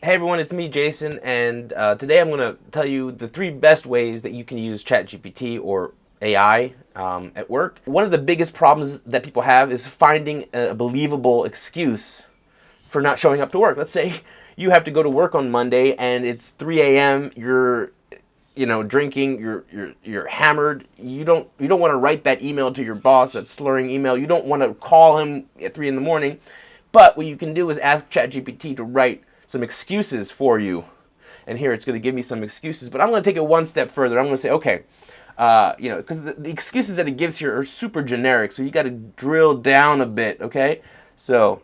Hey everyone, it's me, Jason, and today I'm going to tell you the 3 best ways that you can use ChatGPT or AI at work. One of the biggest problems that people have is finding a believable excuse for not showing up to work. Let's say you have to go to work on Monday and it's 3 a.m. You're drinking, you're hammered. You don't want to write that email to your boss, that slurring email. You don't want to call him at 3 in the morning. But what you can do is ask ChatGPT to write some excuses for you. And here it's going to give me some excuses, but I'm going to take it one step further. I'm going to say, okay, because the excuses that it gives here are super generic, so you got to drill down a bit, okay? So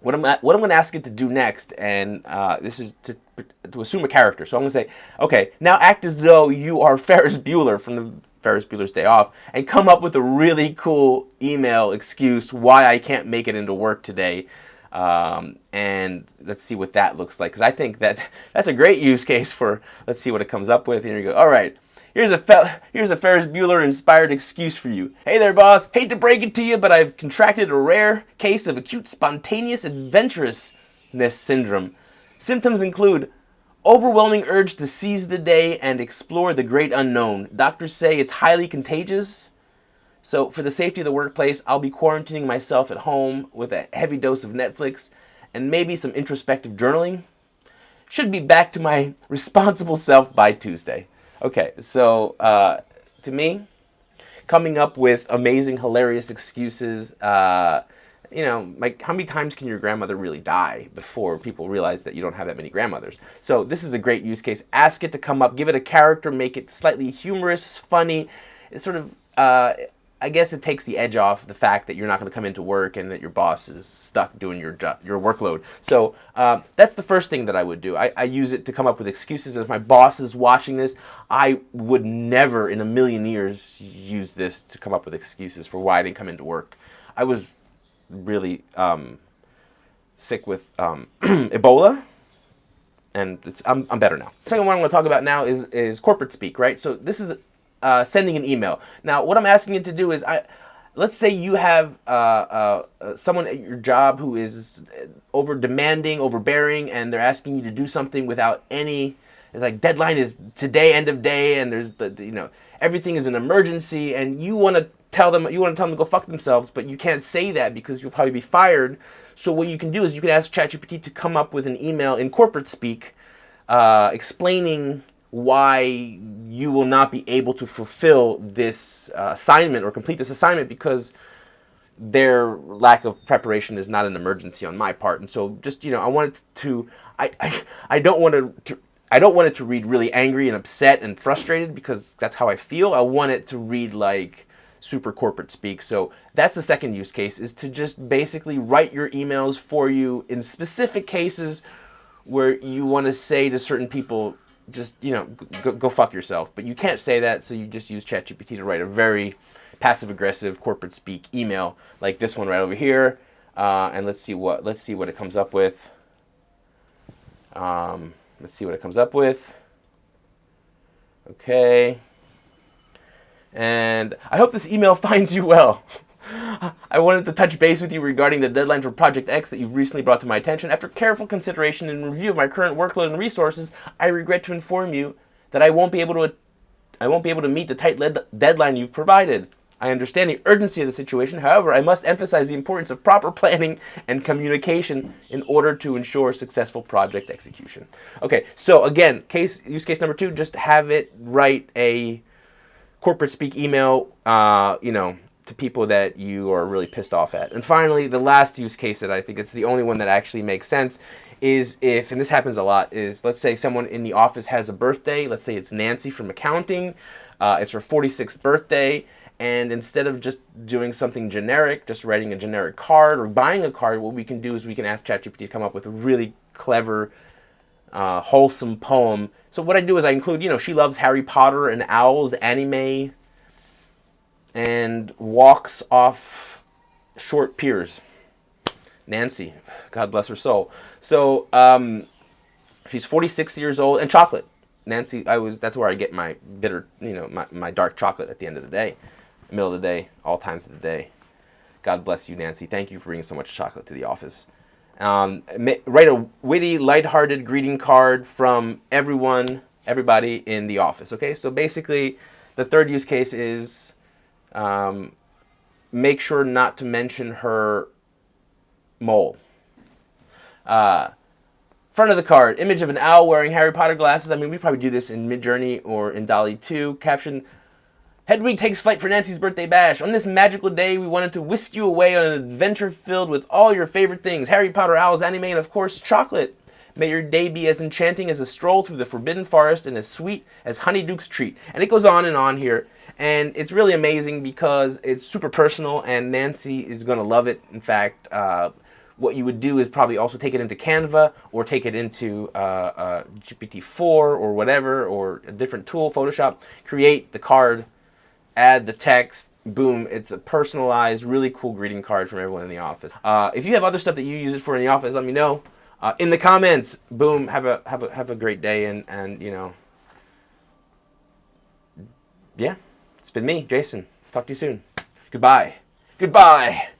what I'm going to ask it to do next, and this is to assume a character. So I'm going to say, okay, now act as though you are Ferris Bueller from the Ferris Bueller's Day Off, and come up with a really cool email excuse why I can't make it into work today. And let's see what that looks like, because I think that's a great use case for. Let's see what it comes up with. Here you go. All right. Here's a Ferris Bueller inspired excuse for you. Hey there, boss. Hate to break it to you, but I've contracted a rare case of acute spontaneous adventurousness syndrome. Symptoms include overwhelming urge to seize the day and explore the great unknown. Doctors say it's highly contagious. So for the safety of the workplace, I'll be quarantining myself at home with a heavy dose of Netflix and maybe some introspective journaling. Should be back to my responsible self by Tuesday. Okay, so to me, coming up with amazing, hilarious excuses, like how many times can your grandmother really die before people realize that you don't have that many grandmothers? So this is a great use case. Ask it to come up, give it a character, make it slightly humorous, funny. It's sort of, I guess it takes the edge off the fact that you're not going to come into work and that your boss is stuck doing your job, your workload. So that's the first thing that I would do. I use it to come up with excuses. And if my boss is watching this, I would never in a million years use this to come up with excuses for why I didn't come into work. I was really sick with Ebola, and I'm better now. The second one I'm going to talk about now is corporate speak, right? So this is sending an email. Now, what I'm asking it to do is, let's say you have someone at your job who is over demanding, overbearing, and they're asking you to do something without any. It's like deadline is today, end of day, and there's everything is an emergency, and you want to tell them to go fuck themselves, but you can't say that because you'll probably be fired. So what you can do is you can ask ChatGPT to come up with an email in corporate speak, explaining why you will not be able to fulfill this assignment or complete this assignment because their lack of preparation is not an emergency on my part. And so just, I want it to, I don't want it to read really angry and upset and frustrated because that's how I feel. I want it to read like super corporate speak. So that's the second use case, is to just basically write your emails for you in specific cases where you want to say to certain people, just, go fuck yourself. But you can't say that, so you just use ChatGPT to write a very passive-aggressive corporate speak email like this one right over here. And let's see what it comes up with. Okay. And I hope this email finds you well. I wanted to touch base with you regarding the deadline for Project X that you've recently brought to my attention. After careful consideration and review of my current workload and resources, I regret to inform you that I won't be able to meet the tight deadline you've provided. I understand the urgency of the situation. However, I must emphasize the importance of proper planning and communication in order to ensure successful project execution. Okay, so again, use case number 2, just have it write a corporate speak email, to people that you are really pissed off at. And finally, the last use case that I think is the only one that actually makes sense is if, and this happens a lot, is let's say someone in the office has a birthday. Let's say it's Nancy from accounting. It's her 46th birthday. And instead of just doing something generic, just writing a generic card or buying a card, what we can do is we can ask ChatGPT to come up with a really clever, wholesome poem. So what I do is I include, she loves Harry Potter and owls, anime, and walks off short piers. Nancy, God bless her soul. So she's 46 years old, and chocolate. Nancy, that's where I get my bitter, my dark chocolate at the end of the day, middle of the day, all times of the day. God bless you, Nancy. Thank you for bringing so much chocolate to the office. Write a witty, lighthearted greeting card from everybody in the office. Okay, so basically, the third use case is make sure not to mention her mole. Front of the card, image of an owl wearing Harry Potter glasses. I mean, we probably do this in Midjourney or in DALL-E 2. Caption, Hedwig takes flight for Nancy's birthday bash. On this magical day, we wanted to whisk you away on an adventure filled with all your favorite things. Harry Potter, owls, anime, and of course, chocolate. May your day be as enchanting as a stroll through the Forbidden Forest and as sweet as Honeyduke's treat. And it goes on and on here. And it's really amazing because it's super personal and Nancy is going to love it. In fact, what you would do is probably also take it into Canva or take it into GPT-4 or whatever, or a different tool, Photoshop, create the card, add the text, boom, it's a personalized, really cool greeting card from everyone in the office. If you have other stuff that you use it for in the office, let me know. In the comments, boom, have a great day, and you know, yeah, it's been me, Jason. Talk to you soon. Goodbye. Goodbye.